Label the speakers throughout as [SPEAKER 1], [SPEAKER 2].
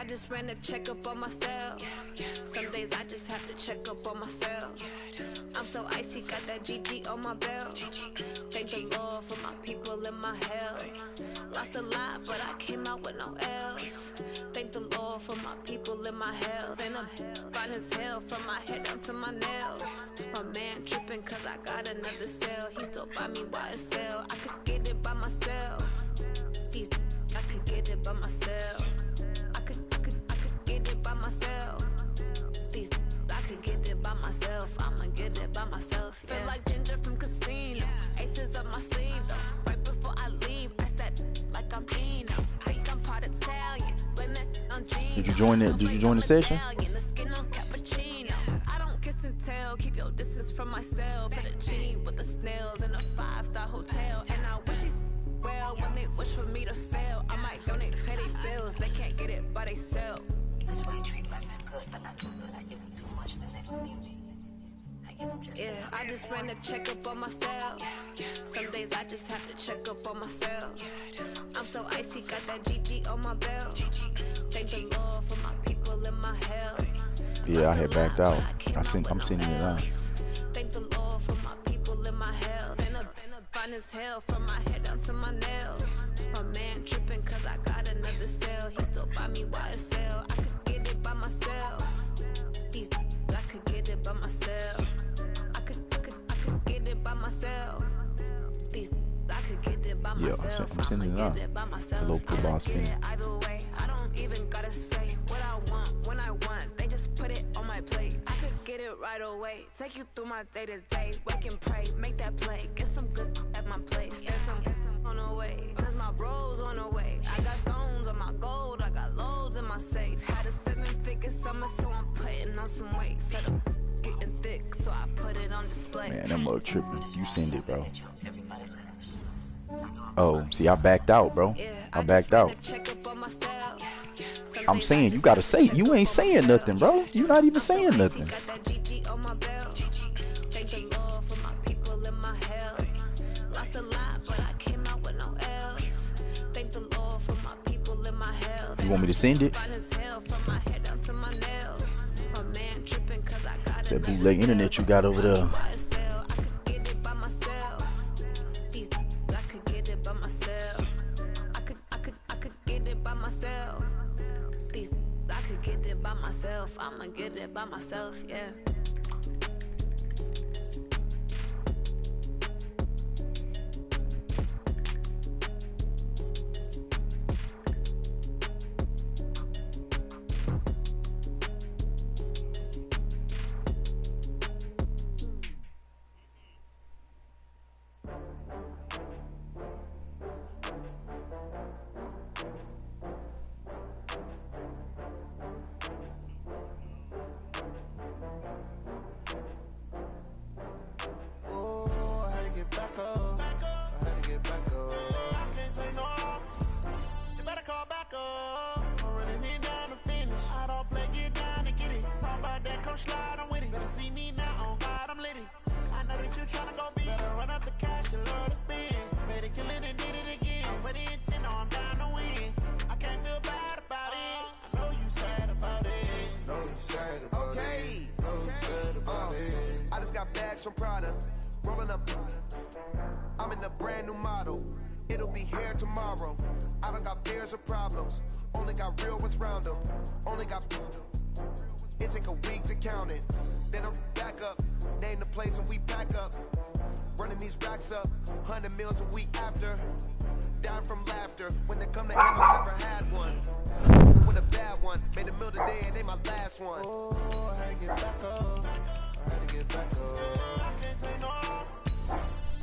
[SPEAKER 1] just ran a checkup on myself. Some days I just have to check up on myself. I'm so icy, got that GG on my belt. Thank the Lord for my people in my health. Lost a lot, but I came out with no L's. Thank the Lord for my people in my health. And I'm fine as hell from my head down to my nails. My man tripping cause I got another cell. He still buy me YSL. I could get it by myself. These I could get it by myself. I could get it by myself. These I could get it by myself. I'ma get it by myself. Yeah. Feel like Ginger from Casino. Aces up my sleeve though. Right before I leave, that's that like I'm Dino. Think I'm part Italian.
[SPEAKER 2] Did you join it? Did you join the session?
[SPEAKER 1] I don't kiss and tell. Keep your distance from myself. Fettuccine with the snails in a 5-star hotel. And I wish he's well when they wish for me to fail. I might donate petty bills. They can't get it by themselves.
[SPEAKER 3] That's why I treat my men good, but not too good. I give them too much, then they don't need me. I give them just
[SPEAKER 1] yeah, I just ran a checkup on myself. Some days I just have to check up on myself. I'm so icy, got that GG on my belt. Thank the Lord for my people in my health.
[SPEAKER 2] Yeah, I had backed out. I'm sending it out.
[SPEAKER 1] Thank the Lord for my people in my health. And I'm fine as hell from my head down to my nails. My man tripping cause I got another cell. He still buy me YSL. I could get it by myself. These I could get it by myself. I could get it by myself. These I could get it by myself.
[SPEAKER 2] I'm sending it out. The local boss fan.
[SPEAKER 1] Either way, I don't even gotta say what I want when I want. They just put it on my plate. I could get it right away. Take you through my day to day. Wake and pray, make that play. Get some good at my place. There's some on the way, cause my bro's on the way. I got stones on my gold. I got loads in my safe. Had a 7-figure summer, so I'm putting on some weight. Set up getting thick, so I put it on display.
[SPEAKER 2] Man, that mug tripping. You send it, bro. Oh, see, I backed out, bro. I backed out. I'm saying you gotta say. You ain't saying nothing, bro. You not even saying nothing. You want me to send it? It's that bootleg internet you got over there.
[SPEAKER 1] I'ma get it by myself, yeah.
[SPEAKER 4] Bags from Prada, rolling up. I'm in a brand new model. It'll be here tomorrow. I don't got fears or problems. Only got real ones round them. Only got. It take a week to count it. Then I'm back up. Name the place and we back up. Running these racks up. 100 meals a week after. Down from laughter. When they come to him, I never had one. With a bad one. Made a meal today and they my last one. Oh, I had to get back up. I had to get back up. I can't take no off.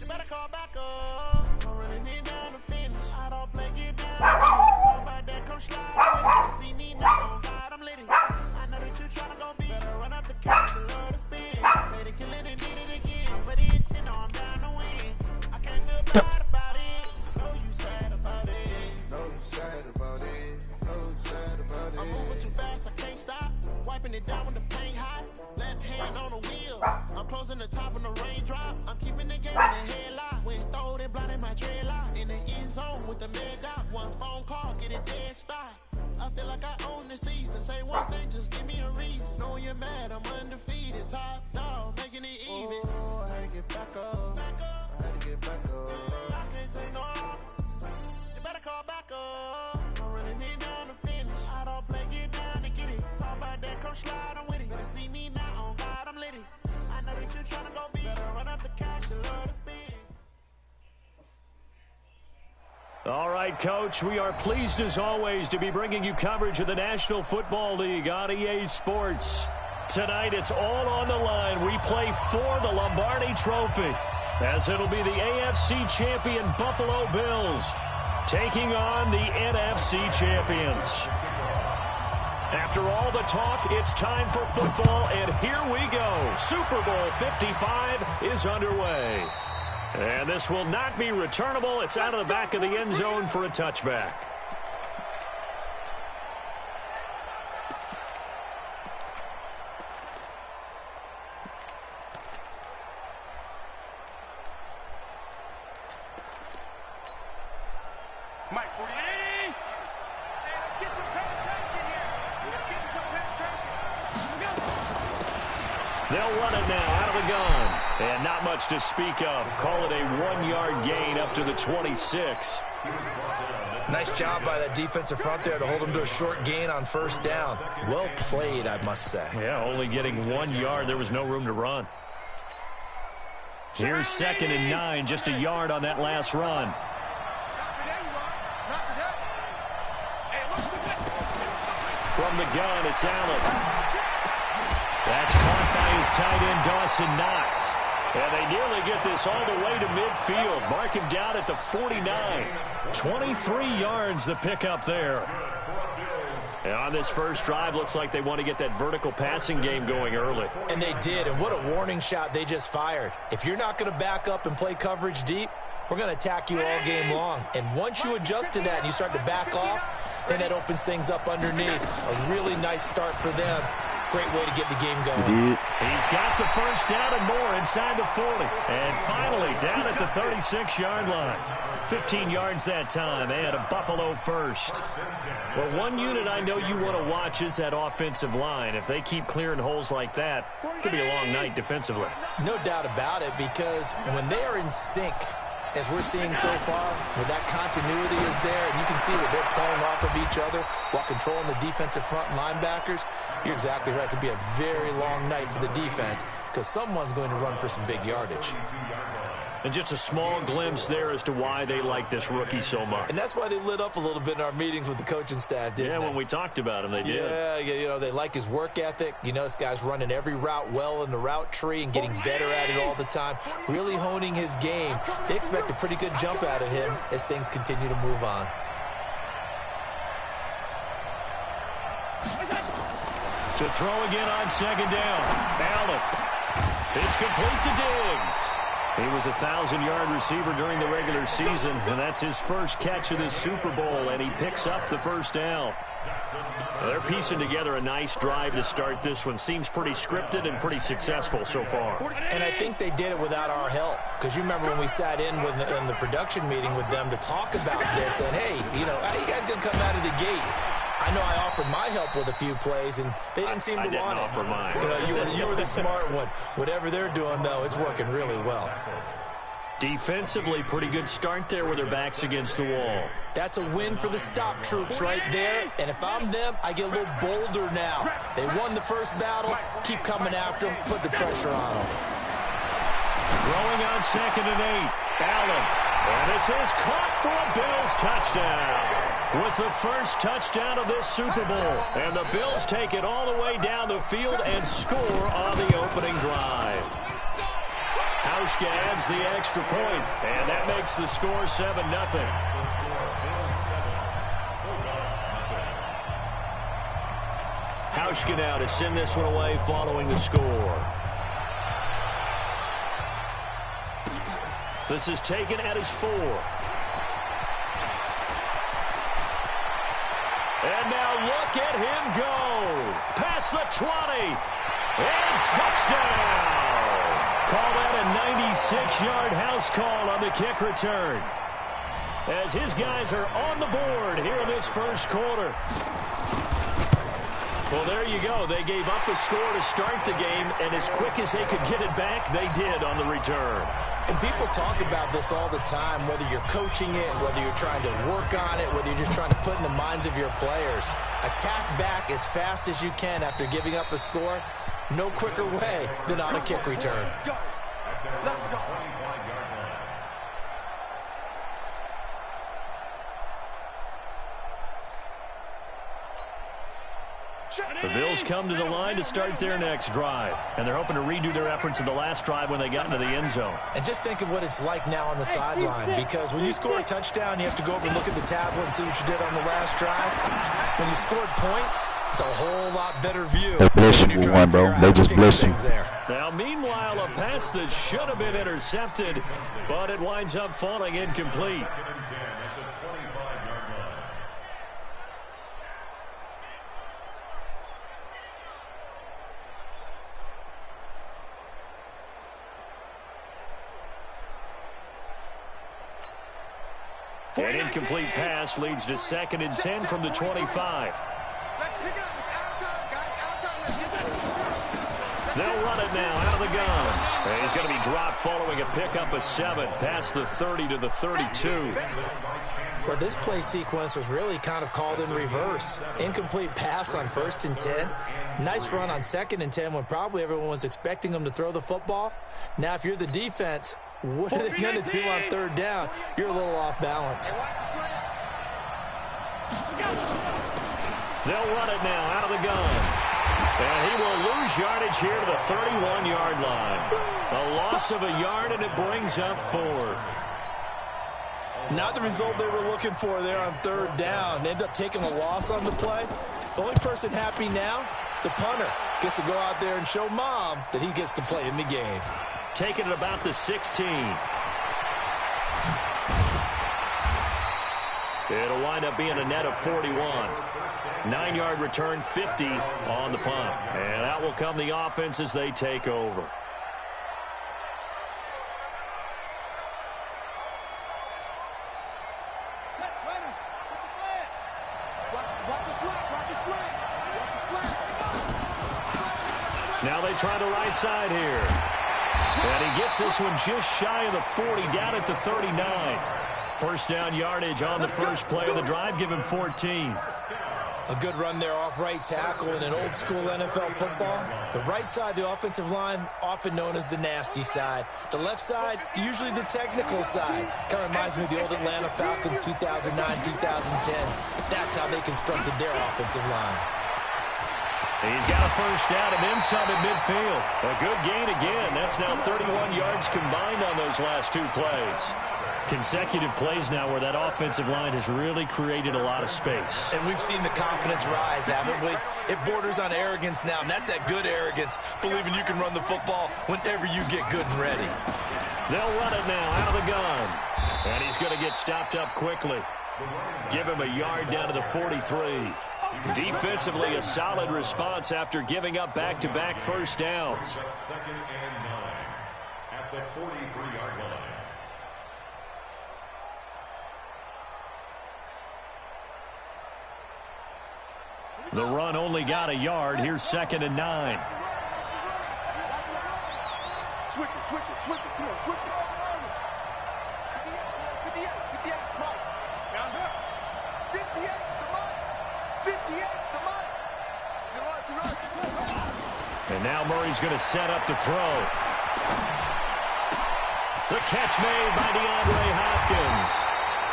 [SPEAKER 4] You better call back up. I'm running it down to finish. I don't play, get down. Talk about that, come slide with it. See me now, God, I'm lit. I know that you tryna go big. Better run up the cash, you love to spin. Better kill it and did it again. But it's in, I'm down to win. I can't feel bad about it. Know you sad about it. Know you sad about it. Know you sad about it. I'm moving too fast, I can't stop. Wiping it down when the paint hot. Left hand on the wheel. I'm closing the top when the raindrop. I'm keeping the game in the headlock. When throw it blind in my dreadlock. In the end zone with the mad dot. One phone call, get it dead stop.
[SPEAKER 5] I feel like I own the season. Say one thing, just give me a reason. Know you're mad, I'm undefeated. Top dog, making it even. Oh, I had to get back up. I had to get back up. I can't take no loss. You better call back up. I'm running it down to finish. I don't play, get down to get it. Talk about that, come slide, I'm with it. Better see me now, on God, I'm litty. I know that you're trying to go big. Better run up the cash, you love to spend.
[SPEAKER 6] All right, Coach, we are pleased as always to be bringing you coverage of the National Football League on EA Sports. Tonight, it's all on the line. We play for the Lombardi Trophy, as it'll be the AFC champion Buffalo Bills taking on the NFC champions. After all the talk, it's time for football, and here we go. Super Bowl 55 is underway. And this will not be returnable. It's out of the back of the end zone for a touchback.
[SPEAKER 7] Mike 48. Hey, let's get some penetration here. Let's get some penetration.
[SPEAKER 6] They'll run it now out of the gun. And not much to speak of. Call it a 1-yard gain up to the 26.
[SPEAKER 8] Nice job by that defensive front there to hold them to a short gain on first down. Well played, I must say.
[SPEAKER 6] Yeah, only getting 1 yard. There was no room to run. Here's 2nd and 9, just a yard on that last run.
[SPEAKER 7] Not today, you are. Not today. Hey, look.
[SPEAKER 6] From the gun, it's Allen. That's caught by his tight end, Dawson Knox. And they nearly get this all the way to midfield. Mark him down at the 49. 23 yards the pickup there. And on this first drive, looks like they want to get that vertical passing game going early.
[SPEAKER 8] And they did, and what a warning shot they just fired. If you're not going to back up and play coverage deep, we're going to attack you all game long. And once you adjust to that and you start to back off, then that opens things up underneath. A really nice start for them. Great way to get the game going.
[SPEAKER 6] He's got the first down and more inside the 40. And finally down at the 36-yard line. 15 yards that time and a Buffalo first. Well, one unit I know you want to watch is that offensive line. If they keep clearing holes like that, it could be a long night defensively.
[SPEAKER 8] No doubt about it, because when they are in sync, as we're seeing so far, where that continuity is there, and you can see that they're playing off of each other while controlling the defensive front linebackers, you're exactly right. It could be a very long night for the defense because someone's going to run for some big yardage.
[SPEAKER 6] And just a small glimpse there as to why they like this rookie so much.
[SPEAKER 8] And that's why they lit up a little bit in our meetings with the coaching staff, didn't they?
[SPEAKER 6] Yeah, when we talked about him, they did.
[SPEAKER 8] Yeah, you know, they like his work ethic. You know, this guy's running every route well in the route tree and getting better at it all the time, really honing his game. They expect a pretty good jump out of him as things continue to move on.
[SPEAKER 6] To throw again on 2nd down. Allen. It's complete to Diggs. He was a 1,000-yard receiver during the regular season, and that's his first catch of this Super Bowl, and he picks up the first down. They're piecing together a nice drive to start this one. Seems pretty scripted and pretty successful so far.
[SPEAKER 8] And I think they did it without our help, because you remember when we sat in the production meeting with them to talk about this, and hey, you know, how you guys going to come out of the gate? I know I offered my help with a few plays, and they didn't seem to want it.
[SPEAKER 6] I didn't offer mine.
[SPEAKER 8] You were the smart one. Whatever they're doing, though, it's working really well.
[SPEAKER 6] Defensively, pretty good start there with their backs against the wall.
[SPEAKER 8] That's a win for the stop troops right there, and if I'm them, I get a little bolder now. They won the first battle. Keep coming after them. Put the pressure on them.
[SPEAKER 6] Throwing on 2nd and 8. Allen. And this is caught for a Bills touchdown. With the first touchdown of this Super Bowl. And the Bills take it all the way down the field and score on the opening drive. Hauschka adds the extra point, and that makes the score 7-0. Hauschka now to send this one away following the score. This is taken at his 4. And now look at him go. Past the 20. And touchdown. Call that a 96-yard house call on the kick return. as his guys are on the board here in this first quarter. Well, there you go. They gave up a score to start the game, and as quick as they could get it back, they did on the return.
[SPEAKER 8] And people talk about this all the time, whether you're coaching it, whether you're trying to work on it, whether you're just trying to put in the minds of your players. Attack back as fast as you can after giving up a score. No quicker way than on a kick return.
[SPEAKER 6] The Bills come to the line to start their next drive, and they're hoping to redo their efforts in the last drive when they got into the end zone.
[SPEAKER 8] And just think of what it's like now on the sideline, because when you score a touchdown, you have to go over and look at the tablet and see what you did on the last drive. When you scored points, it's a whole lot better view.
[SPEAKER 2] They bless you, one, bro. They just bless you.
[SPEAKER 6] Now, meanwhile, a pass that should have been intercepted, but it winds up falling incomplete. An incomplete pass leads to 2nd and 10 from the 25. They'll run it now out of the gun. And he's going to be dropped following a pickup of 7 past the 30 to the 32.
[SPEAKER 8] But this play sequence was really kind of called in reverse. Incomplete pass on 1st and 10. Nice run on 2nd and 10 when probably everyone was expecting them to throw the football. Now, if you're the defense, what are they going to do on 3rd down? You're a little off balance.
[SPEAKER 6] They'll run it now out of the gun. And he will lose yardage here to the 31-yard line. A loss of a yard, and it brings up 4th.
[SPEAKER 8] Not the result they were looking for there on 3rd down. They end up taking a loss on the play. The only person happy now, the punter, gets to go out there and show Mom that he gets to play in the game.
[SPEAKER 6] Taking it about the 16. It'll wind up being a net of 41. 9-yard return, 50 on the punt. And out will come the offense as they take over. Now they try the right side here. And he gets this one just shy of the 40, down at the 39. 1st down yardage on the first play of the drive, give him 14.
[SPEAKER 8] A good run there off right tackle in an old-school NFL football. The right side of the offensive line, often known as the nasty side. The left side, usually the technical side. Kind of reminds me of the old Atlanta Falcons 2009-2010. That's how they constructed their offensive line.
[SPEAKER 6] He's got a 1st down and then some at midfield. A good gain again. That's now 31 yards combined on those last 2 plays. Consecutive plays now where that offensive line has really created a lot of space.
[SPEAKER 8] And we've seen the confidence rise, haven't we? It borders on arrogance now, and that's that good arrogance, believing you can run the football whenever you get good and ready.
[SPEAKER 6] They'll run it now out of the gun. And he's going to get stopped up quickly. Give him a yard down to the 43. Defensively, a solid response after giving up back-to-back 1st downs.
[SPEAKER 9] 2nd and 9 at the 43-yard line.
[SPEAKER 6] The run only got a yard. Here's 2nd and 9.
[SPEAKER 5] Switch it. Come on, switch it. 58, come on. Down here. 58, come on. 58, come on.
[SPEAKER 6] And now Murray's going to set up to throw. The catch made by DeAndre Hopkins.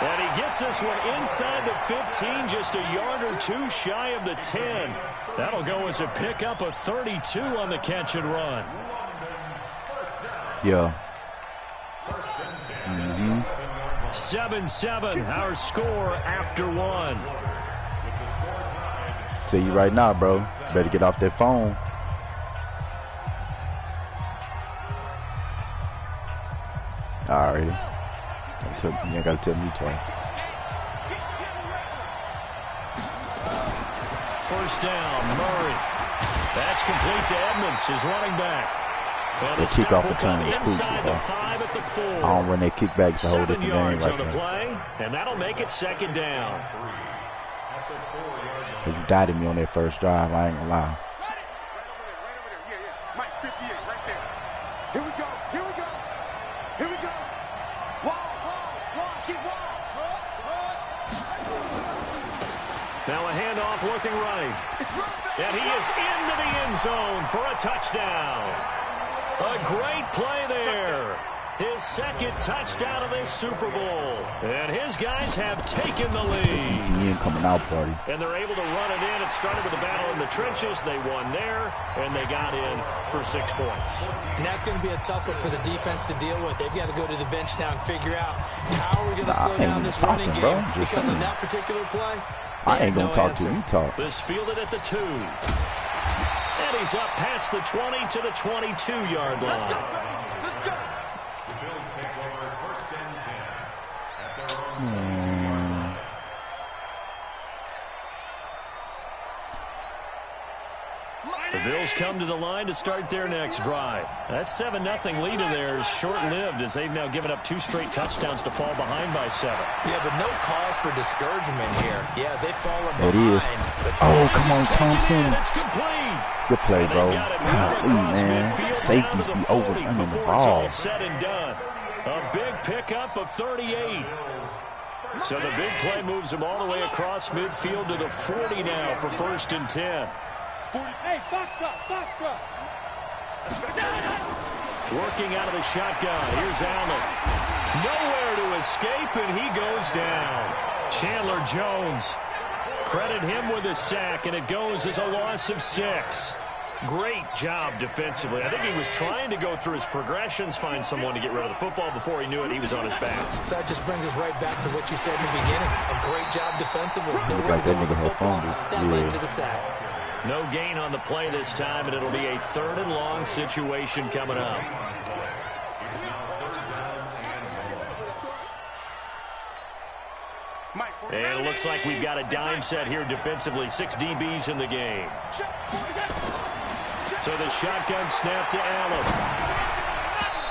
[SPEAKER 6] And he gets this one inside the 15, just a yard or 2 shy of the 10. That'll go as a pickup of 32 on the catch and run.
[SPEAKER 2] Yeah.
[SPEAKER 6] 7-7, our score after 1.
[SPEAKER 2] Tell you right now, bro, better get off that phone. Alrighty. You ain't got to tell me twice.
[SPEAKER 6] 1st down, Murray. That's complete to Edmonds, his running back.
[SPEAKER 2] That kickoff return is crucial, bro. I don't run that kickback. It's a whole different game right now.
[SPEAKER 6] Play, and that'll make it second down.
[SPEAKER 2] Because you doubted me on that first drive, I ain't gonna lie.
[SPEAKER 7] Mike 58 right there. Here we go. Here we go. Here we go. Wall, keep wall.
[SPEAKER 6] Now a handoff looking right. And he is into the end zone for a touchdown. A great play there. His second touchdown of this Super Bowl. And his guys have taken the lead.
[SPEAKER 2] ETN coming out party.
[SPEAKER 6] And they're able to run it in. It started with a battle in the trenches. They won there, and they got in for 6 points.
[SPEAKER 8] And that's going to be a tough one for the defense to deal with. They've got to go to the bench now and figure out how we're going to slow down this running game because of that particular play.
[SPEAKER 2] I ain't going to talk to you. Talk.
[SPEAKER 6] This fielded at the 2. And he's up past the 20 to the 22-yard line. The Bills come to the line to start their next drive. That 7-0 lead of theirs short-lived as they've now given up 2 straight touchdowns to fall behind by 7.
[SPEAKER 8] Yeah, but no cause for discouragement here. Yeah, they've fallen behind.
[SPEAKER 2] It is. Oh, come on, Thompson.
[SPEAKER 6] It's complete.
[SPEAKER 2] Good play, bro. Man, safeties be over under the ball.
[SPEAKER 6] All said and done. A big pickup of 38. So the big play moves him all the way across midfield to the 40 now for 1st and 10.
[SPEAKER 7] Hey, box drop.
[SPEAKER 6] Working out of the shotgun. Here's Allen. Nowhere to escape, and he goes down. Chandler Jones. Credit him with a sack, and it goes as a loss of 6. Great job defensively. I think he was trying to go through his progressions, find someone to get rid of the football. Before he knew it, he was on his back.
[SPEAKER 8] So that just brings us right back to what you said in the beginning. A great job defensively.
[SPEAKER 2] Looked like that nigga had fumbled.
[SPEAKER 8] That led to the sack.
[SPEAKER 6] No gain on the play this time, and it'll be a 3rd and long situation coming up. And it looks like we've got a dime set here defensively. 6 DBs in the game. So the shotgun snap to Allen.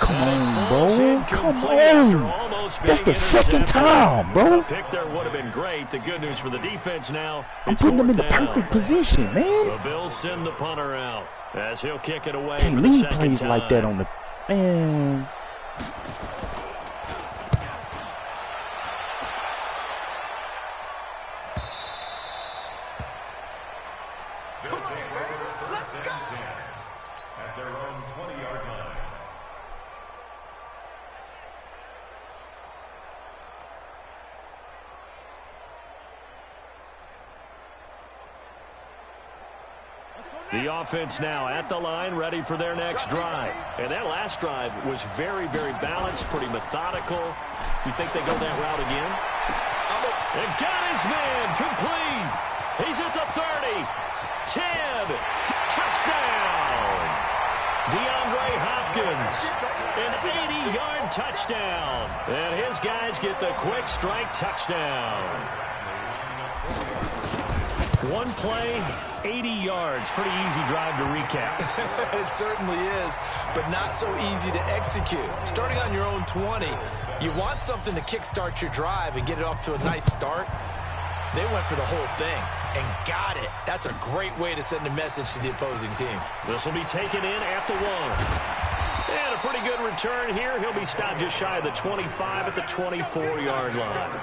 [SPEAKER 2] Come on, bro. Come on. That's the 2nd time, bro.
[SPEAKER 6] The pick there would have been great. The good news for the defense now,
[SPEAKER 2] I'm putting them in the perfect position, man.
[SPEAKER 6] The Bills send the punter out as he'll kick it away.
[SPEAKER 2] Can't leave plays like that on the man.
[SPEAKER 9] At their own 20-yard line.
[SPEAKER 6] The offense now at the line, ready for their next drive. And that last drive was very, very balanced, pretty methodical. You think they go that route again? And got his man complete. He's at the 30, 10, touchdown. DeAndre Hopkins, an 80-yard touchdown. And his guys get the quick strike touchdown. One play, 80 yards. Pretty easy drive to recap.
[SPEAKER 8] It certainly is, but not so easy to execute. Starting on your own 20, you want something to kickstart your drive and get it off to a nice start. They went for the whole thing and got it. That's a great way to send a message to the opposing team.
[SPEAKER 6] This will be taken in at the 1. And a pretty good return here. He'll be stopped just shy of the 25 at the 24-yard line.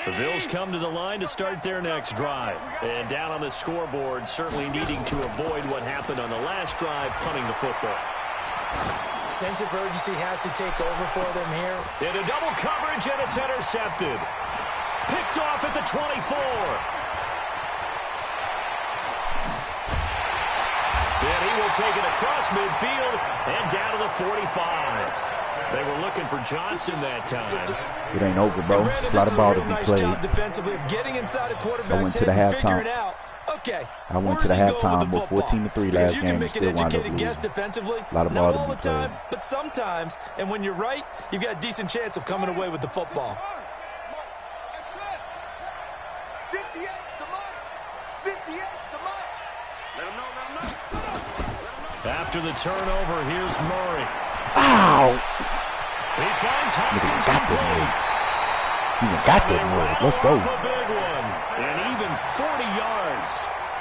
[SPEAKER 6] The Bills come to the line to start their next drive. And down on the scoreboard, certainly needing to avoid what happened on the last drive, punting the football.
[SPEAKER 8] Sense of urgency has to take over for them here.
[SPEAKER 6] Into double coverage, and it's intercepted. Picked off at the 24. And he will take it across midfield and down to the 45. They were looking for Johnson that time.
[SPEAKER 2] It ain't over, bro. It's a lot of ball to be played. I went to the halftime.
[SPEAKER 8] Okay.
[SPEAKER 2] I went to the halftime with 14-3 last game and still wound up losing. A lot of ball to be played.
[SPEAKER 8] But sometimes, and when you're right, you've got a decent chance of coming away with the football.
[SPEAKER 7] That's it. 58 to Mike. 58 to Mike.
[SPEAKER 6] After the turnover, here's Murray.
[SPEAKER 2] Ow!
[SPEAKER 6] He finds Hopkins
[SPEAKER 2] got this
[SPEAKER 6] complete.
[SPEAKER 2] He even got that word. Let's go.
[SPEAKER 6] A big one. And even 40 yards.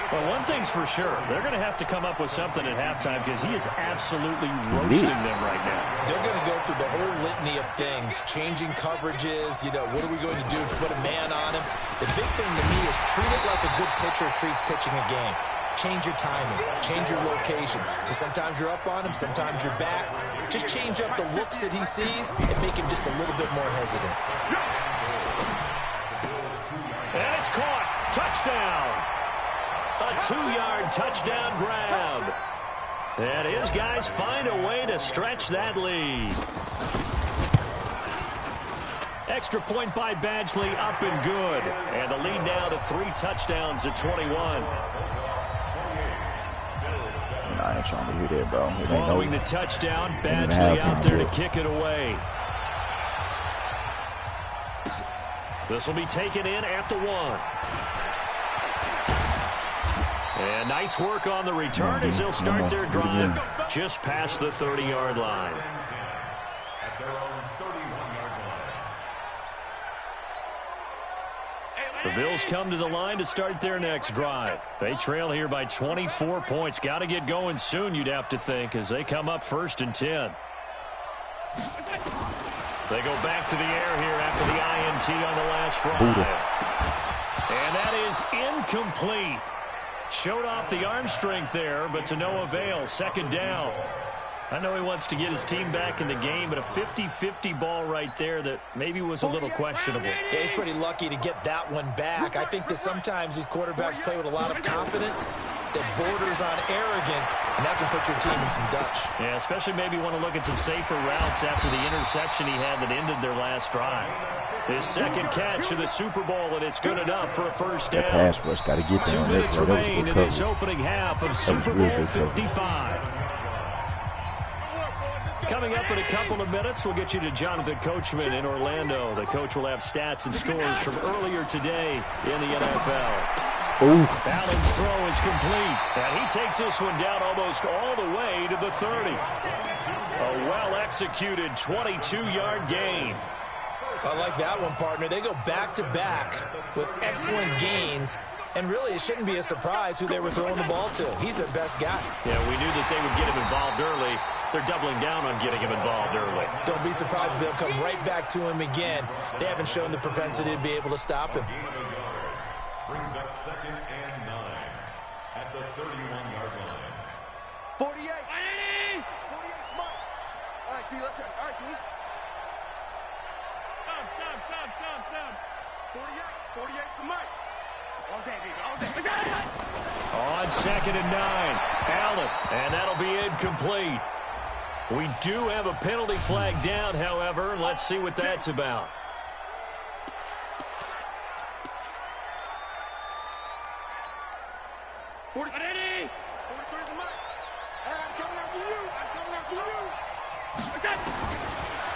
[SPEAKER 6] Well, one thing's for sure. They're going to have to come up with something at halftime because he is absolutely roasting them right now.
[SPEAKER 8] They're going to go through the whole litany of things, changing coverages, what are we going to do to put a man on him? The big thing to me is treat it like a good pitcher treats pitching a game. Change your timing, change your location. So sometimes you're up on him, sometimes you're back. Just change up the looks that he sees and make him just a little bit more hesitant.
[SPEAKER 6] And it's caught. Touchdown. A 2-yard touchdown grab. And his guys find a way to stretch that lead. Extra point by Badgley, up and good. And the lead now to 3 touchdowns at 21.
[SPEAKER 2] I ain't trying to hear that, bro.
[SPEAKER 6] Following the touchdown, Badgley out there to kick it away. This will be taken in at the 1. And nice work on the return as they'll start their drive just past the 30-yard line. The Bills come to the line to start their next drive. They trail here by 24 points. Got to get going soon, you'd have to think, as they come up 1st and 10. They go back to the air here after the INT on the last drive. And that is incomplete. Showed off the arm strength there, but to no avail. 2nd down. I know he wants to get his team back in the game, but a 50-50 ball right there that maybe was a little questionable.
[SPEAKER 8] Yeah, he's pretty lucky to get that one back. I think that sometimes these quarterbacks play with a lot of confidence that borders on arrogance, and that can put your team in some Dutch.
[SPEAKER 6] Yeah, especially maybe want to look at some safer routes after the interception he had that ended their last drive. His 2nd catch of the Super Bowl, and it's good enough for a 1st down.
[SPEAKER 2] That pass rush got to get there.
[SPEAKER 6] 2 minutes remain in this opening half of Super Bowl 55. Coming up in a couple of minutes, we'll get you to Jonathan Coachman in Orlando. The coach will have stats and scores from earlier today in the NFL. Allen's throw is complete, and he takes this one down almost all the way to the 30. A well-executed 22-yard gain.
[SPEAKER 8] I like that one, partner. They go back-to-back with excellent gains. And really, it shouldn't be a surprise who they were throwing the ball to. He's their best guy.
[SPEAKER 6] Yeah, we knew that they would get him involved early. They're doubling down on getting him involved early.
[SPEAKER 8] Don't be surprised if they'll come right back to him again. They haven't shown the propensity to be able to stop him.
[SPEAKER 9] Brings up 2nd and 9 at the 31-yard line.
[SPEAKER 7] 48. 48, come on. All right, T, let's turn. All right, T. Stop. 48, come on. All day, baby, all day.
[SPEAKER 6] On 2nd and 9, Allen, and that'll be incomplete. We do have a penalty flag down, however. Let's see what that's about.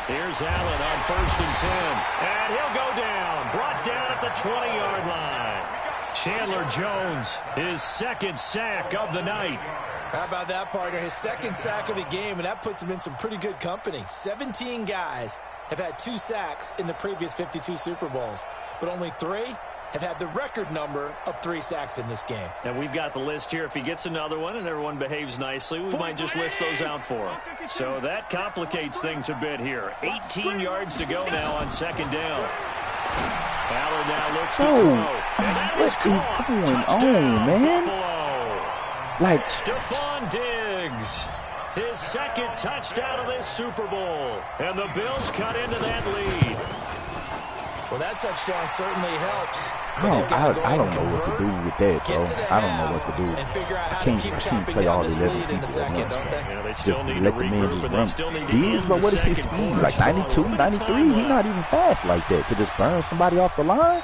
[SPEAKER 6] Here's Allen on 1st and 10. And he'll go down. Brought down at the 20-yard line. Chandler Jones, his 2nd sack of the night.
[SPEAKER 8] How about that, partner? His 2nd sack of the game, and that puts him in some pretty good company. 17 guys have had 2 sacks in the previous 52 Super Bowls, but only 3 have had the record number of 3 sacks in this game.
[SPEAKER 6] And we've got the list here. If he gets another one and everyone behaves nicely, we might just list those out for him. So that complicates things a bit here. 18 yards to go now on 2nd down. Allen now looks to throw. And that
[SPEAKER 2] what
[SPEAKER 6] is
[SPEAKER 2] is going
[SPEAKER 6] touchdown,
[SPEAKER 2] on, man?
[SPEAKER 6] Buffalo.
[SPEAKER 2] Like,
[SPEAKER 6] Stephon Diggs, his 2nd touchdown of this Super Bowl. And the Bills cut into that lead.
[SPEAKER 8] Well, that touchdown certainly helps.
[SPEAKER 2] I don't know what to do with that, bro. I don't know what to do.
[SPEAKER 8] And figure out how
[SPEAKER 2] I
[SPEAKER 8] to keep
[SPEAKER 2] can't play all 11 people
[SPEAKER 8] in the second,
[SPEAKER 2] at once.
[SPEAKER 8] don't they?
[SPEAKER 6] Yeah, they
[SPEAKER 2] Just
[SPEAKER 6] still need
[SPEAKER 2] let
[SPEAKER 6] to
[SPEAKER 2] the man
[SPEAKER 6] regroup, and they
[SPEAKER 2] just
[SPEAKER 6] still
[SPEAKER 2] run.
[SPEAKER 6] need to
[SPEAKER 2] Diggs, but what is his speed? Like 92, 93? He's not even fast like that to just burn somebody off the line.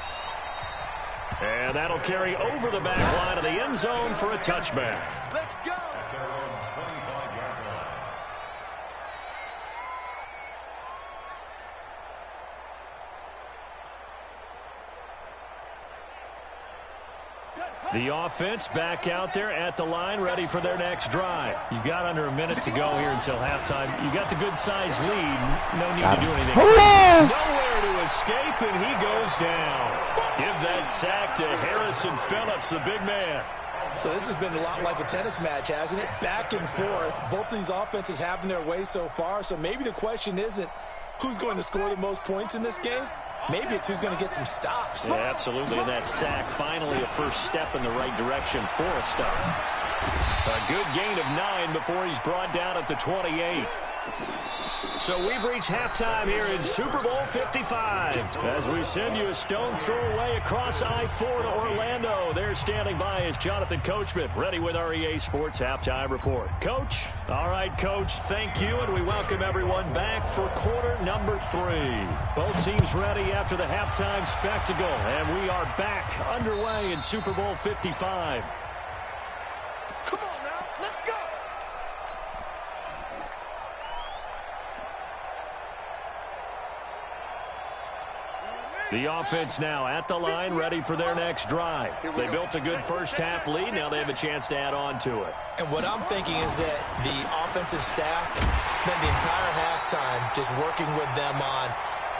[SPEAKER 6] And that'll carry over the back line of the end zone for a touchback.
[SPEAKER 7] Let's go.
[SPEAKER 6] The offense back out there at the line, ready for their next drive. You've got under a minute to go here until halftime. You got the good-sized lead. No need to do anything. Nowhere to escape, and he goes down. Give that sack to Harrison Phillips, the big man.
[SPEAKER 8] So this has been a lot like a tennis match, hasn't it? Back and forth. Both of these offenses having their way so far. So maybe the question isn't who's going to score the most points in this game. Maybe it's who's going to get some stops.
[SPEAKER 6] Yeah, absolutely. And that sack, finally a first step in the right direction for a stop. A good gain of 9 before he's brought down at the 28. So we've reached halftime here in Super Bowl 55. As we send you a stone's throw away across I-4 to Orlando. There standing by is Jonathan Coachman, ready with our EA Sports Halftime Report. Coach? All right, Coach, thank you, and we welcome everyone back for quarter number 3. Both teams ready after the halftime spectacle, and we are back underway in Super Bowl 55.
[SPEAKER 7] Come on now, let's go.
[SPEAKER 6] The offense now at the line, ready for their next drive. They built a good first-half lead. Now they have a chance to add on to it.
[SPEAKER 8] And what I'm thinking is that the offensive staff spent the entire halftime just working with them on,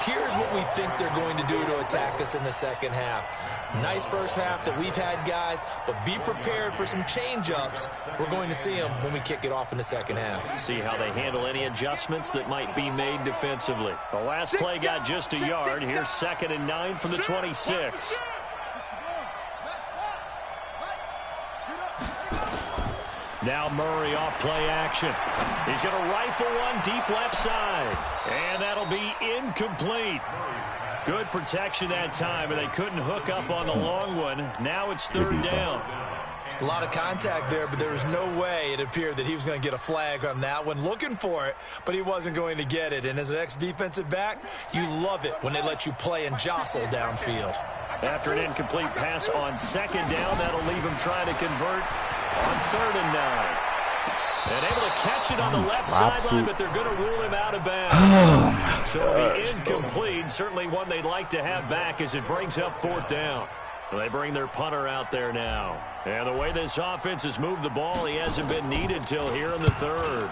[SPEAKER 8] here's what we think they're going to do to attack us in the second half. Nice first half that we've had, guys, but be prepared for some change-ups. We're going to see them when we kick it off in the second half.
[SPEAKER 6] See how they handle any adjustments that might be made defensively. The last play got just a yard. Here's 2nd and 9 from the 26. Now Murray off play action. He's going to rifle one deep left side. And that'll be incomplete. Good protection that time, and they couldn't hook up on the long one. Now it's 3rd down.
[SPEAKER 8] A lot of contact there, but there was no way it appeared that he was going to get a flag on that one. Looking for it, but he wasn't going to get it. And as an ex-defensive back, you love it when they let you play and jostle downfield.
[SPEAKER 6] After an incomplete pass on 2nd down, that'll leave him trying to convert on 3rd and 9. And able to catch it on the left sideline, but they're going to rule him out of bounds. So it'll be incomplete. Certainly one they'd like to have back as it brings up 4th down. They bring their punter out there now. And the way this offense has moved the ball, he hasn't been needed till here in the 3rd.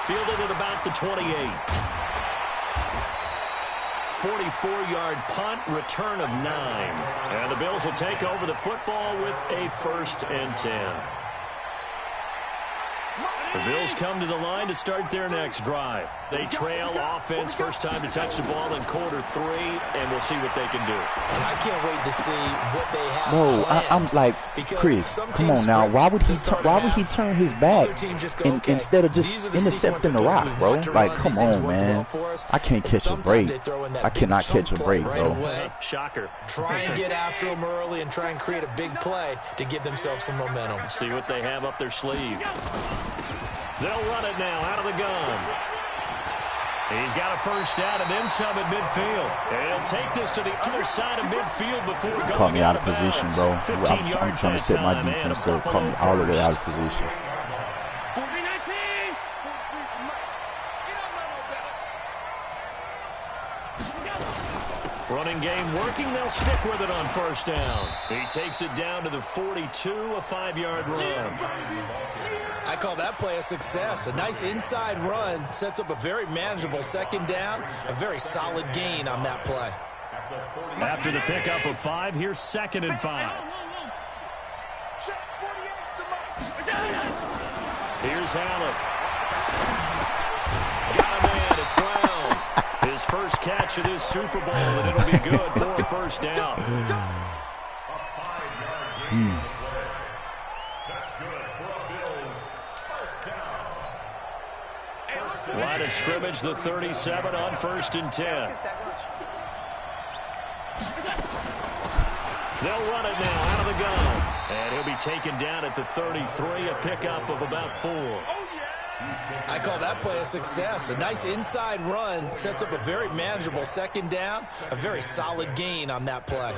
[SPEAKER 6] Fielded at about the 28. 44-yard punt, return of 9. And the Bills will take over the football with a 1st and 10. The Bills come to the line to start their next drive. They trail offense, first time to touch the ball in quarter 3, and we'll see what they can do.
[SPEAKER 8] I can't wait to see what they have.
[SPEAKER 2] No, I'm like, Chris, come on now. Why would he turn his back instead of just intercepting the rock, bro? Like, come on, man. I can't catch a break. I cannot catch a break, bro.
[SPEAKER 6] Shocker.
[SPEAKER 8] Try and get after them early and try and create a big play to give themselves some momentum.
[SPEAKER 6] See what they have up their sleeve. They'll run it now out of the gun. He's got a first down and then some at midfield. And he'll take this to the other side of midfield before going
[SPEAKER 2] caught me out of position, bro. I'm trying to set my defense, so it caught me all the way out of position.
[SPEAKER 6] Running game working. They'll stick with it on first down. He takes it down to the 42, a 5-yard run.
[SPEAKER 8] I call that play a success. A nice inside run sets up a very manageable 2nd down. A very solid gain on that play.
[SPEAKER 6] After the pickup of 5, here's 2nd and 5. Here's Allen. Got a man. It's Brown. His first catch of this Super Bowl, and it'll be good for a first down. Line of scrimmage, the 37 on 1st and 10. They'll run it now out of the gun. And he'll be taken down at the 33, a pickup of about 4.
[SPEAKER 8] I call that play a success. A nice inside run sets up a very manageable 2nd down. A very solid gain on that play.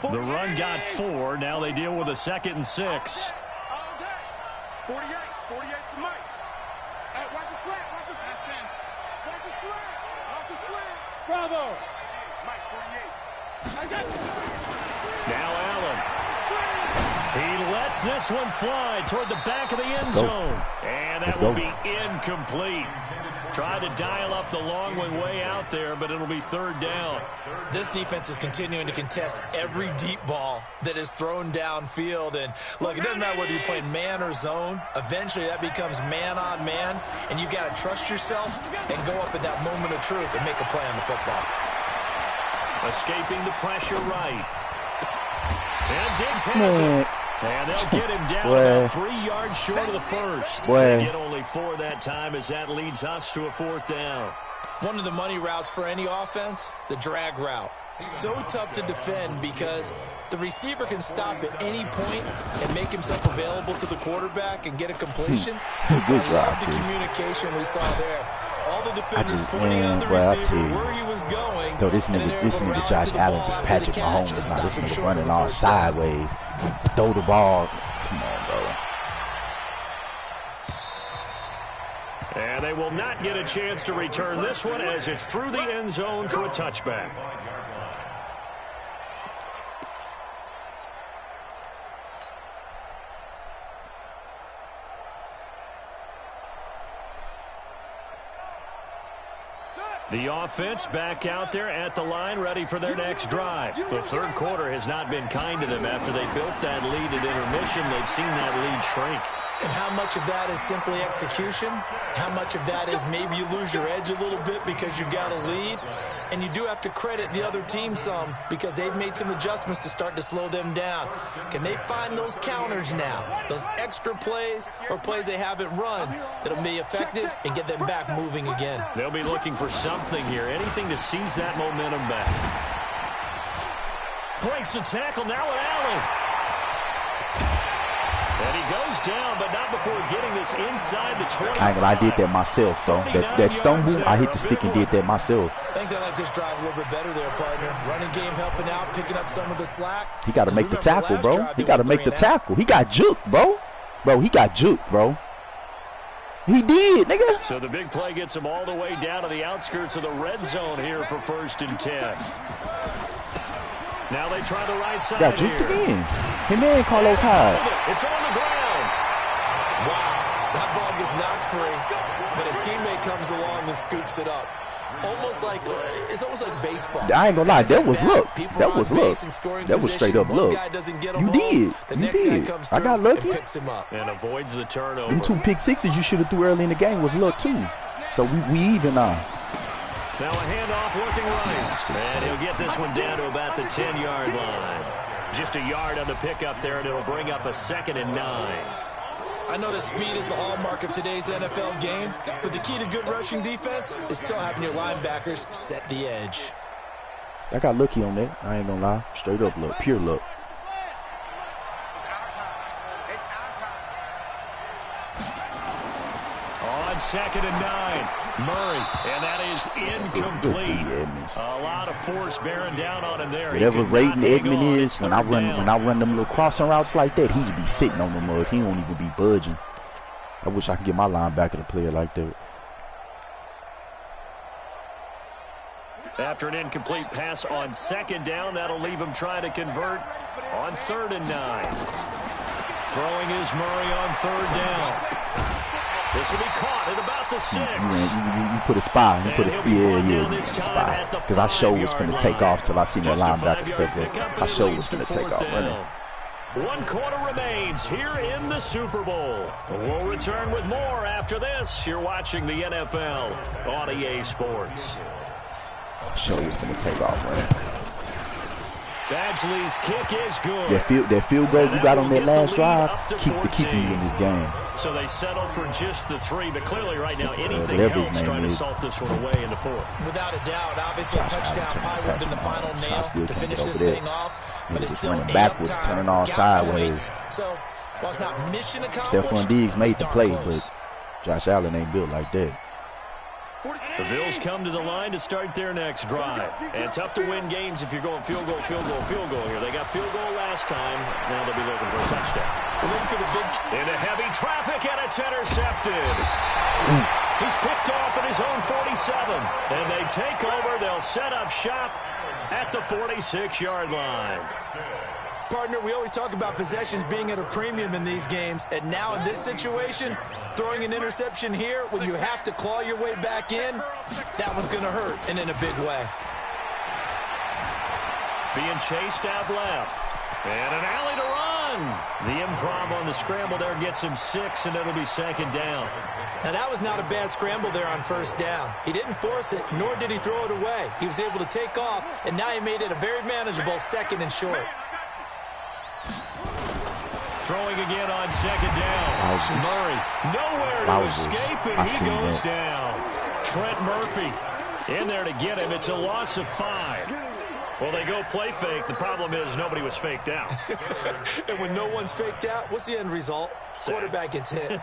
[SPEAKER 6] The run got 4. Now they deal with a 2nd and 6.
[SPEAKER 7] 48 to Mike. Watch the slant. Watch the slant. Watch the slant. Watch the slant. Bravo.
[SPEAKER 6] Now Allen. He lets this one fly toward the back of the end zone. And that will be incomplete. Tried to dial up the long one way out there, but it'll be third down.
[SPEAKER 8] This defense is continuing to contest every deep ball that is thrown downfield. And, look, it doesn't matter whether you're playing man or zone. Eventually, that becomes man on man, and you've got to trust yourself and go up at that moment of truth and make a play on the football.
[SPEAKER 6] Escaping the pressure right. And Diggs has it. And they'll get him down about 3 yards short of the first. They get only 4 that time as that leads us to a fourth down.
[SPEAKER 8] One of the money routes for any offense, the drag route. So tough to defend because the receiver can stop at any point and make himself available to the quarterback and get a completion.
[SPEAKER 2] Good job,
[SPEAKER 8] the communication we saw there. All the defenders pointing on the receiver where he was going.
[SPEAKER 2] Though this nigga Josh Allen just Patrick Mahomes. Now this nigga running all sideways. Throw the ball. Come on, bro.
[SPEAKER 6] And they will not get a chance to return this one as it's through the end zone for a touchback. The offense back out there at the line, ready for their next drive. The third quarter has not been kind to them after they built that lead at intermission. They've seen that lead shrink.
[SPEAKER 8] And how much of that is simply execution? How much of that is maybe you lose your edge a little bit because you've got a lead? And you do have to credit the other team some because they've made some adjustments to start to slow them down. Can they find those counters now, those extra plays or plays they haven't run that'll be effective and get them back moving again?
[SPEAKER 6] They'll be looking for something here, anything to seize that momentum back. Breaks the tackle now with Allen. And he goes down, but not before getting this inside the 20.
[SPEAKER 2] I did that myself, though. That stumble, I hit the stick and did that myself.
[SPEAKER 8] I think they like this drive a little bit better there, partner. Running game helping out, picking up some of the slack.
[SPEAKER 2] He got to make the tackle, bro. He got to make the tackle. He got juked, bro. Bro, he got juked, bro. He did, nigga.
[SPEAKER 6] So the big play gets him all the way down to the outskirts of the red zone here for 1st and 10. Now they try the right side.
[SPEAKER 2] Got juked again. Him and Carlos Hyde.
[SPEAKER 6] It's on the ground.
[SPEAKER 8] Wow, that ball gets knocked free, but a teammate comes along and scoops it up. It's almost like baseball.
[SPEAKER 2] I ain't gonna lie, that was look. That was look. That was straight up look. You did. You did. I got lucky.
[SPEAKER 6] And avoids the turnover.
[SPEAKER 2] Them 2 pick sixes you should have threw early in the game was luck too. So we even now.
[SPEAKER 6] Now a handoff looking right. And he'll get this one down to about the 10-yard line. Just a yard on the pickup there, and it'll bring up a 2nd and 9.
[SPEAKER 8] I know that speed is the hallmark of today's NFL game, but the key to good rushing defense is still having your linebackers set the edge.
[SPEAKER 2] I got lucky on that. I ain't gonna lie. Straight up luck. Pure luck.
[SPEAKER 6] On 2nd and 9. Murray, and that is incomplete. A lot of force bearing down on him there.
[SPEAKER 2] Whatever rating Edmund is, when I run them little crossing routes like that, he be sitting on them mugs. He won't even be budging. I wish I could get my linebacker to play it like that.
[SPEAKER 6] After an incomplete pass on 2nd down, that'll leave him trying to convert on 3rd and 9. Throwing is Murray on 3rd down. This will be caught at about the 6.
[SPEAKER 2] You put a spy. You put a spy. Because I sure was going to take off till I seen that linebacker step up. I sure was going to take off running.
[SPEAKER 6] 1 quarter remains here in the Super Bowl. We'll return with more after this. You're watching the NFL on EA Sports.
[SPEAKER 2] I sure was going to take off running.
[SPEAKER 6] Badgley's kick is good.
[SPEAKER 2] That field goal you got on that last drive, keep you in this game.
[SPEAKER 6] So they settle for just the 3, but clearly right now anything helps trying to salt this one away in the 4th.
[SPEAKER 8] Without a doubt, obviously a touchdown probably would have been the final nail to finish this thing off, but it's still
[SPEAKER 2] running backwards, turning all sideways.
[SPEAKER 8] So while it's not mission accomplished,
[SPEAKER 2] Stephon Diggs made the play, but Josh Allen ain't built like that.
[SPEAKER 6] The Bills come to the line to start their next drive. And tough to win games if you're going field goal here. They got field goal last time. Now they'll be looking for a touchdown.
[SPEAKER 8] Looking for the big
[SPEAKER 6] into heavy traffic, and it's intercepted. He's picked off at his own 47. And they take over. They'll set up shop at the 46-yard line.
[SPEAKER 8] Partner, we always talk about possessions being at a premium in these games, and now in this situation, throwing an interception here when you have to claw your way back in, that one's going to hurt, and in a big way.
[SPEAKER 6] Being chased out left. And an alley to run. The improv on the scramble there gets him 6, and it'll be 2nd down.
[SPEAKER 8] Now, that was not a bad scramble there on 1st down. He didn't force it, nor did he throw it away. He was able to take off, and now he made it a very manageable 2nd and short.
[SPEAKER 6] Throwing again on 2nd down. Murray nowhere to escape, and he goes down. Trent Murphy in there to get him. It's a loss of 5. Well, they go play fake. The problem is nobody was faked out.
[SPEAKER 8] And when no one's faked out, what's the end result? Quarterback gets hit.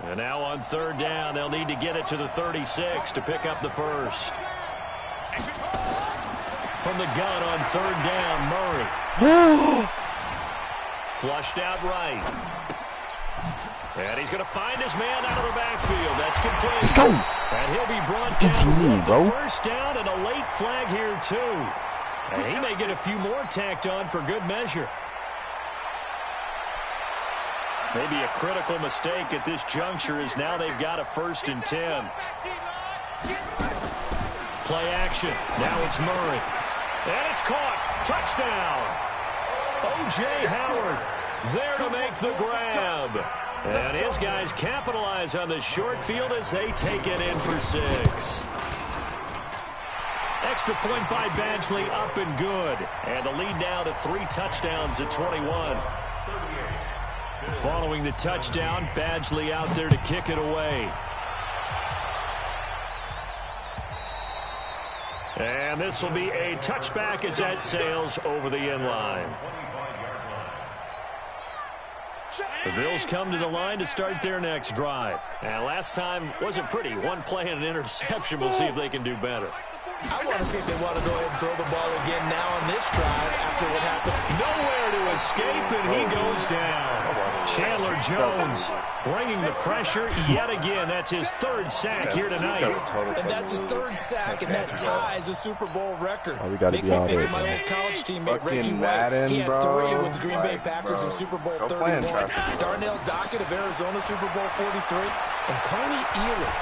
[SPEAKER 6] And now on 3rd down, they'll need to get it to the 36 to pick up the 1st. From the gun on 3rd down, Murray. Flushed out right. And he's going to find his man out of the backfield. That's complete.
[SPEAKER 2] Let's go.
[SPEAKER 6] And he'll be brought down with the 1st down and a late flag here, too. And he may get a few more tacked on for good measure. Maybe a critical mistake at this juncture is now they've got a 1st and 10. Play action. Now it's Murray. And it's caught. Touchdown. O.J. Howard there to make the grab. And his guys capitalize on the short field as they take it in for 6. Extra point by Badgley, up and good. And the lead now to 3 touchdowns at 21. Following the touchdown, Badgley out there to kick it away. And this will be a touchback as that sails over the end line. The Bills come to the line to start their next drive. And last time wasn't pretty. One play and an interception. We'll see if they can do better.
[SPEAKER 8] I want to see if they want to go ahead and throw the ball again now on this drive after what happened.
[SPEAKER 6] Nowhere to escape, and he goes down. Chandler Jones bringing the pressure yet again. That's his 3rd sack here tonight.
[SPEAKER 8] And that's his 3rd sack, and that ties a Super Bowl record.
[SPEAKER 2] Makes me think
[SPEAKER 8] of my old college teammate, Reggie White. He had 3 with the Green Bay Packers in Super Bowl 31. Darnell Dockett of Arizona, Super Bowl 43. And Coney Ealy.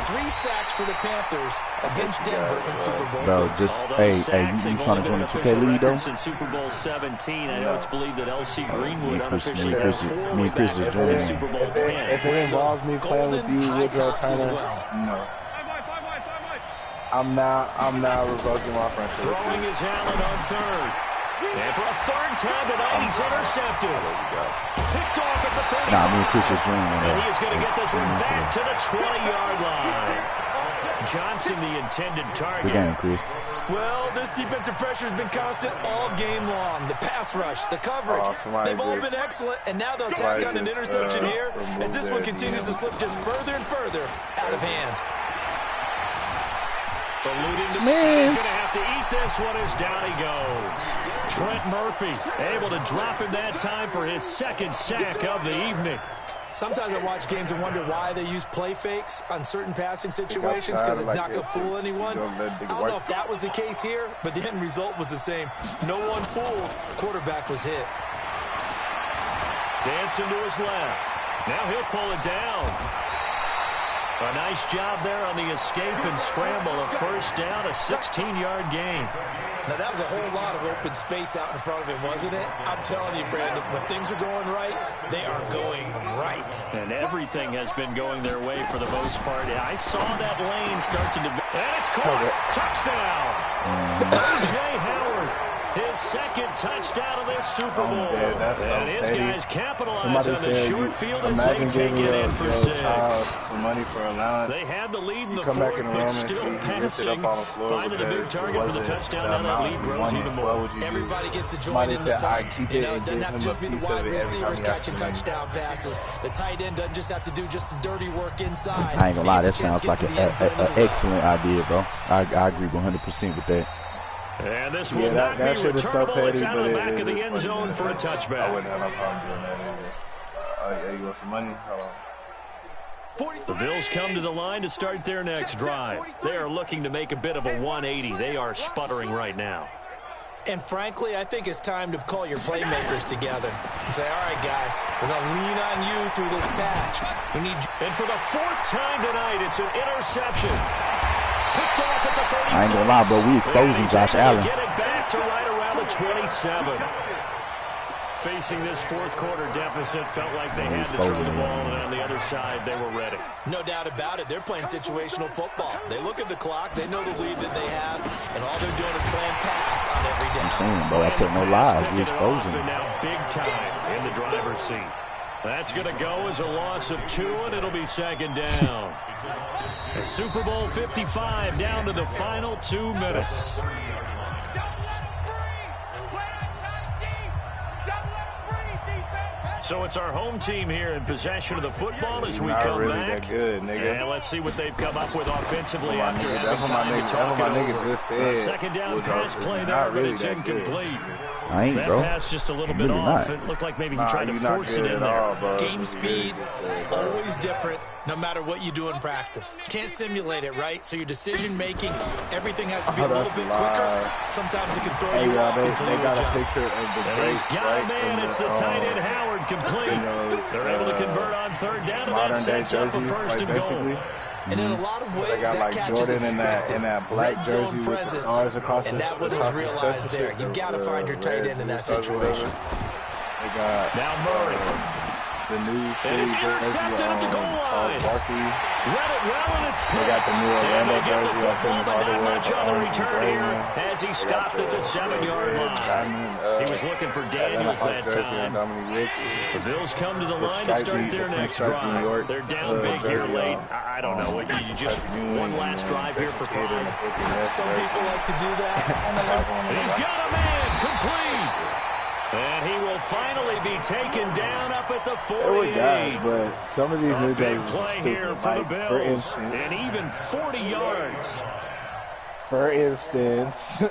[SPEAKER 8] 3 sacks for the Panthers against Denver in Super Bowl.
[SPEAKER 2] Bro, just, hey, you trying to join the 2K league, though?
[SPEAKER 6] In Super Bowl 17, I know it's believed that L.C. Greenwood
[SPEAKER 2] unofficially had 4 me and Chris just joined in.
[SPEAKER 6] Super Bowl 10.
[SPEAKER 10] If it involves me playing with you, Woodrow Turner, no. I'm not revoking my friendship.
[SPEAKER 6] Throwing his Allen on 3rd. And for a 3rd time tonight, he's intercepted. Picked off at the 30.
[SPEAKER 2] Nah, me and Chris just joined in.
[SPEAKER 6] And he is going to get this one back to the 20-yard line. Johnson, the intended target.
[SPEAKER 2] Good game, Chris.
[SPEAKER 8] Well, this defensive pressure has been constant all game long. The pass rush, the coverage, they've all been excellent, and now they'll tack on an interception here as this one continues to slip just further and further out of hand.
[SPEAKER 6] Alluding to man. He's going to have to eat this one as down he goes. Trent Murphy able to drop him that time for his 2nd sack of the evening.
[SPEAKER 8] Sometimes I watch games and wonder why they use play fakes on certain passing situations because it's not going to fool anyone. I don't know if that was the case here, but the end result was the same. No one fooled. Quarterback was hit.
[SPEAKER 6] Dancing to his left. Now he'll pull it down. A nice job there on the escape and scramble. A 1st down, a 16-yard gain.
[SPEAKER 8] Now, that was a whole lot of open space out in front of him, wasn't it? I'm telling you, Brandon, when things are going right, they are going right.
[SPEAKER 6] And everything has been going their way for the most part. I saw that lane start to develop. And it's caught. Touchdown. O.J. Howard. His 2nd touchdown of this Super Bowl. And his guys capitalize on the short field as they take it in for 6.
[SPEAKER 10] Some money for allowance.
[SPEAKER 6] They had the lead in the 4th, but still passing. Finding a big target for the touchdown. Now that lead grows even more.
[SPEAKER 8] Everybody gets to join in the fight. You know, it doesn't have to just be the wide receivers catching touchdown passes. The tight end doesn't just have to do just the dirty work inside.
[SPEAKER 2] I ain't gonna lie, that sounds like an excellent idea, bro. I agree 100% with that.
[SPEAKER 6] And this will not be returnable. It's out of the back of the end zone for a touchback.
[SPEAKER 10] I wouldn't have no problem doing that either. You want some money? Hold on.
[SPEAKER 6] The Bills come to the line to start their next drive. They are looking to make a bit of a 180. They are sputtering right now.
[SPEAKER 8] And frankly, I think it's time to call your playmakers together and say, all right, guys, we're going to lean on you through this patch. We need you.
[SPEAKER 6] And for the 4th time tonight, it's an interception. Picked off at the 36.
[SPEAKER 2] I ain't gonna lie, bro. We exposing Josh Allen.
[SPEAKER 6] Get it back to right around the 27. Facing this 4th quarter deficit, felt like they had to throw the ball, and on the other side, they were ready.
[SPEAKER 8] No doubt about it. They're playing situational football. They look at the clock. They know the lead that they have, and all they're doing is playing pass on every down.
[SPEAKER 2] I'm saying, bro, I tell no lies. We exposing them.
[SPEAKER 6] Now big time in the driver's seat. That's going to go as a loss of 2, and it'll be 2nd down. And Super Bowl 55 down to the final 2 minutes. So it's our home team here in possession of the football as we come back.
[SPEAKER 10] That good, nigga.
[SPEAKER 6] And let's see what they've come up with offensively after having
[SPEAKER 10] that's
[SPEAKER 6] time to talk
[SPEAKER 10] what my nigga just said.
[SPEAKER 6] Second down pass play there, but it's incomplete.
[SPEAKER 2] I ain't,
[SPEAKER 6] that
[SPEAKER 2] bro.
[SPEAKER 6] pass just a little bit
[SPEAKER 2] really
[SPEAKER 6] off.
[SPEAKER 2] Not.
[SPEAKER 6] It looked like maybe he tried to force it in there.
[SPEAKER 8] Game speed, always different, no matter what you do in practice. Can't simulate it, right? So your decision-making, everything has to be a little bit quicker. Sometimes it can throw you off until you adjust.
[SPEAKER 6] He's got a man. It's the tight end Howard complete. They're able to convert on 3rd down, and that sets up a 1st and goal.
[SPEAKER 8] And in a lot of ways,
[SPEAKER 10] they got
[SPEAKER 8] that
[SPEAKER 10] like
[SPEAKER 8] catch is
[SPEAKER 10] Jordan
[SPEAKER 8] expected.
[SPEAKER 10] in that black
[SPEAKER 8] Red
[SPEAKER 10] jersey
[SPEAKER 8] zone
[SPEAKER 10] with
[SPEAKER 8] presence,
[SPEAKER 10] the stars across
[SPEAKER 8] and that one is realized there. You've got to find your tight end in that situation.
[SPEAKER 10] They got
[SPEAKER 6] now Murray.
[SPEAKER 10] The new
[SPEAKER 6] jersey intercepted at the goal line. Read it well, and it's
[SPEAKER 10] they got the new Orlando jersey up in the
[SPEAKER 6] not much on the
[SPEAKER 10] orange
[SPEAKER 6] return here as he stopped at the 7-yard line. He was looking for Daniels that time. The Bills come to the line to start their next drive. They're down big here late. I don't know. You just one last drive here for Pine.
[SPEAKER 8] Some people like to do that.
[SPEAKER 6] He's got a man complete. And he will finally be taken down up at the 48.
[SPEAKER 10] Guys, but some of these new jerseys are
[SPEAKER 6] stupid. Here for
[SPEAKER 10] like,
[SPEAKER 6] the Bills,
[SPEAKER 10] for instance,
[SPEAKER 6] and even 40 yards.
[SPEAKER 10] For instance,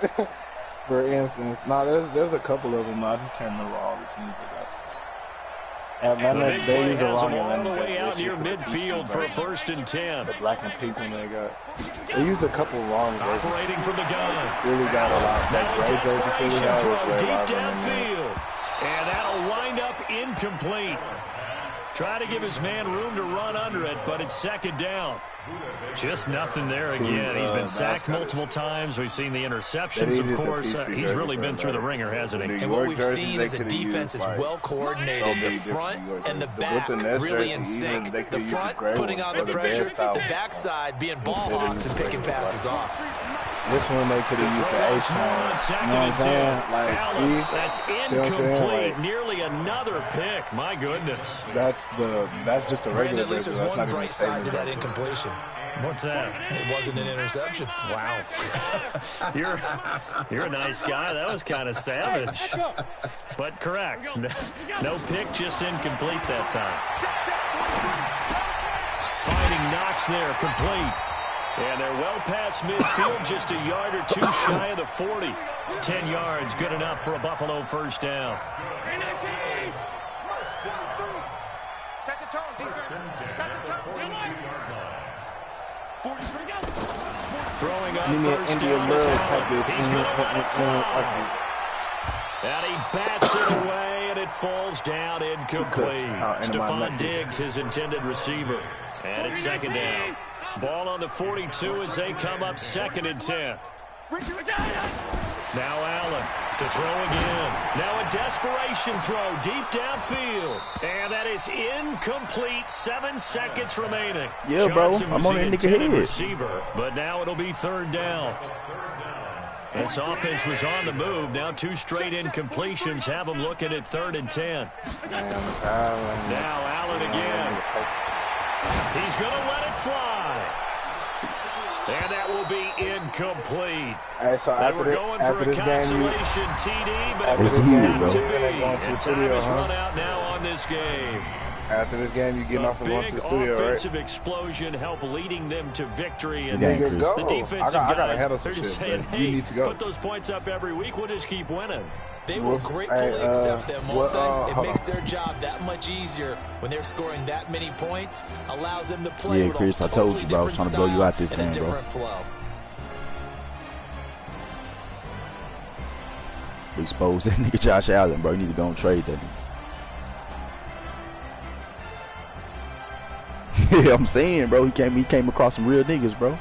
[SPEAKER 10] no, there's a couple of them. I just can't remember all the teams that got stuff. Atlanta, they use
[SPEAKER 6] has them all the way out near midfield for a 1st and 10.
[SPEAKER 10] The black and pink one they got. They used a couple wrong versions.
[SPEAKER 6] Operating from the gun.
[SPEAKER 10] Really got a lot.
[SPEAKER 6] Now a desperation throw deep downfield. And that'll wind up incomplete. Try to give his man room to run under it, but it's 2nd down. Just nothing there again. He's been sacked multiple times. We've seen the interceptions, of course. He's really been through the ringer, hasn't he?
[SPEAKER 8] And what we've seen is a defense is well coordinated. The front and the back really in sync. The front putting on the pressure, the backside being ball hawks and picking passes off.
[SPEAKER 10] This one they could have used the H-line. You know what I'm saying? Like, see?
[SPEAKER 6] That's incomplete. Like, nearly another pick. My goodness.
[SPEAKER 10] That's just a regular.
[SPEAKER 8] At least there's one bright side to that incompletion.
[SPEAKER 6] What's that?
[SPEAKER 8] It wasn't an interception.
[SPEAKER 6] Wow. You're a nice guy. That was kind of savage. But correct. No pick, just incomplete that time. Finding Knox there, complete. And they're well past midfield, just a yard or 2 shy of the 40. 10 yards, good enough for a Buffalo 1st down.
[SPEAKER 7] Set the tone, set the tone.
[SPEAKER 6] Throwing on 1st down. He's going to and he bats it away, and it falls down incomplete. Stephon Diggs, his intended receiver. And it's 2nd down. Ball on the 42 as they come up 2nd and 10. Now Allen to throw again. Now a desperation throw deep downfield. And that is incomplete. 7 seconds remaining.
[SPEAKER 2] Yeah,
[SPEAKER 6] Johnson
[SPEAKER 2] bro. I'm on the intended
[SPEAKER 6] receiver, but now it'll be 3rd down. This offense was on the move. Now 2 straight incompletions have them looking at 3rd and 10. Now Allen again. He's going to let it fly. And that will be incomplete.
[SPEAKER 10] Right, so
[SPEAKER 6] they were going for a consolation TD, but it was
[SPEAKER 2] not
[SPEAKER 6] to be. And time has run out now on this game.
[SPEAKER 10] After this game, you getting off and going to the studio, right?
[SPEAKER 6] Offensive explosion help leading them to victory. And
[SPEAKER 10] the
[SPEAKER 6] defensive guys, they're just saying, hey,
[SPEAKER 10] you need to go.
[SPEAKER 6] Put those points up every week. We'll just keep winning.
[SPEAKER 8] They will gratefully accept them, won't they? It makes their job that much easier when they're scoring that many points. Allows them to play with
[SPEAKER 2] Chris,
[SPEAKER 8] a
[SPEAKER 2] totally I told you, bro. I was trying to blow you out this game, bro.
[SPEAKER 8] Flow.
[SPEAKER 2] Expose that nigga Josh Allen, bro. You need to go and trade that nigga. Yeah, I'm saying, bro. He came across some real niggas, bro.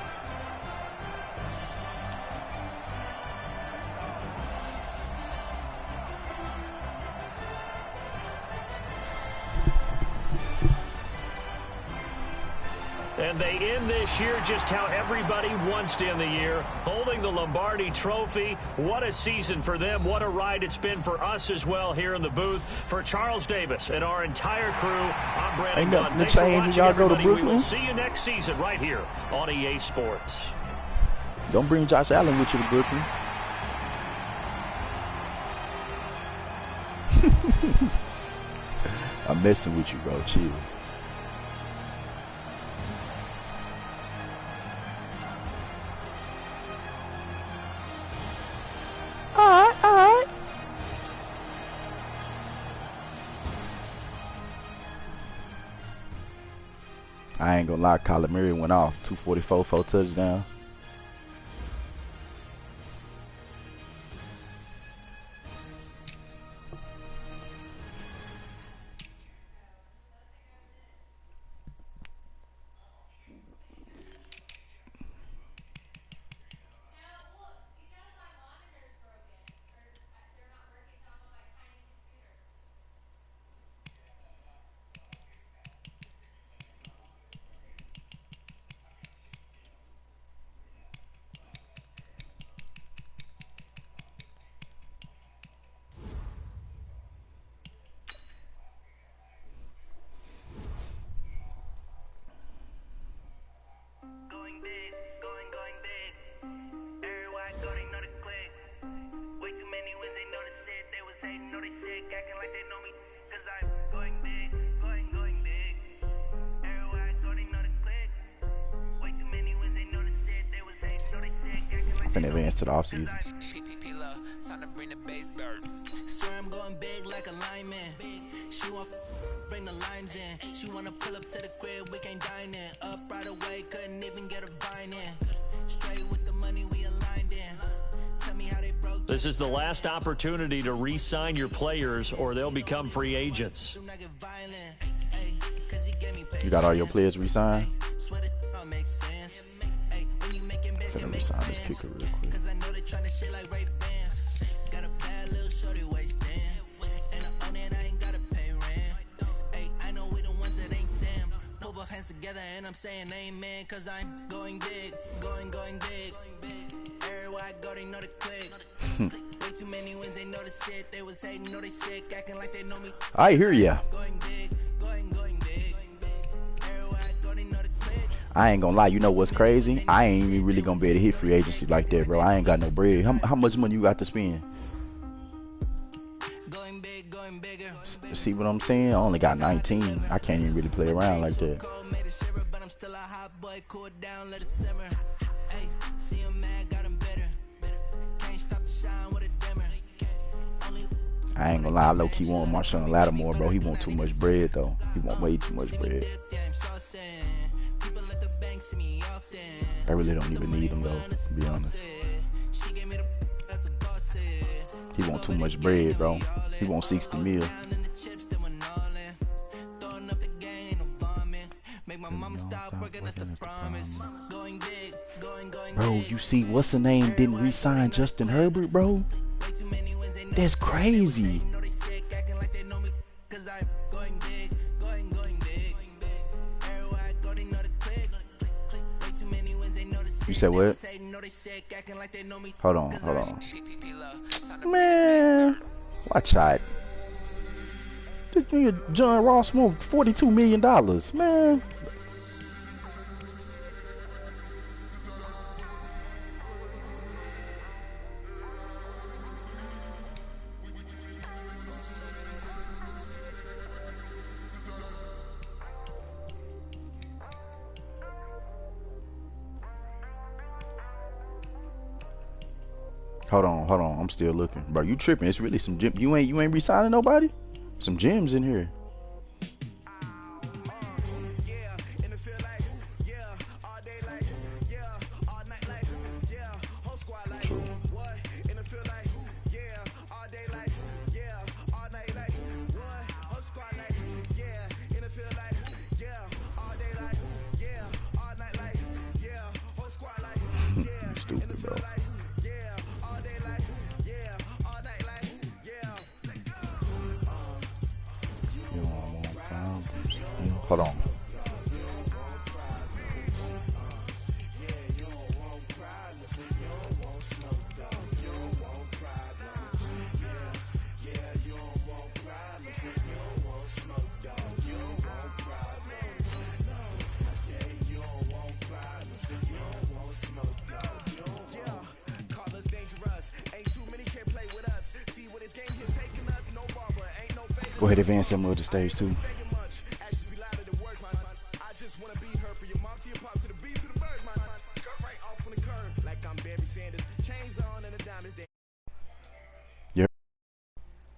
[SPEAKER 6] And they end this year just how everybody wants to end the year, holding the Lombardi Trophy. What a season for them. What a ride it's been for us as well here in the booth. For Charles Davis and our entire crew, I'm Brandon Gunn. Thanks for watching, everybody. We will see you next season right here on EA Sports.
[SPEAKER 2] Don't bring Josh Allen with you to Brooklyn. I'm messing with you, bro. Chill. Alright. I ain't gonna lie, Kyler Murray went off. 244, 4 touchdowns. Advance to the offseason.
[SPEAKER 11] Time to bring the base bird. Swear I'm going big like a lineman. She want bring the limes in. She wanna pull up to the crib, we can't dine in. Up right away, couldn't even get a vine in. Straight with the money we aligned in. Tell me how they broke.
[SPEAKER 6] This is the last opportunity to re-sign your players or they'll become free agents.
[SPEAKER 2] You got all your players re-signed? I'm gonna re-sign this kicker real quick.
[SPEAKER 11] Together and I'm saying amen, cause I'm going big, going big. Everywhere I go, they know the click. Way too many wins, they know the shit. They was hating, know they sick, acting like they know me.
[SPEAKER 2] I hear ya.
[SPEAKER 11] Going big, going big. Everywhere I go, they know the click.
[SPEAKER 2] I ain't gonna lie, you know what's crazy? I ain't even really gonna be able to hit free agency like that, bro. I ain't got no bread. How much money you got to spend?
[SPEAKER 11] Going big, going bigger.
[SPEAKER 2] See what I'm saying? I only got 19. I can't even really play around like that.
[SPEAKER 11] Still a hot boy, cool down, let it simmer. Hey, see him mad, got him better. Can't stop the shine with a dimmer.
[SPEAKER 2] I ain't gonna lie, I low-key want Marshawn Lattimore, bro. He want too much bread, though. He want way too much bread. I really don't even need him, though, to be honest. He want too much bread, bro. He want 60 mil. Bro, you see what's the name didn't re-sign Justin Herbert, bro? That's crazy. You said what? Hold on. Man, watch out. This nigga John Ross moved $42 million, man. Hold on. I'm still looking, bro. You tripping? It's really some gym. You ain't re-signing nobody. Some gems in here. True. Go ahead, advance them to the stage too.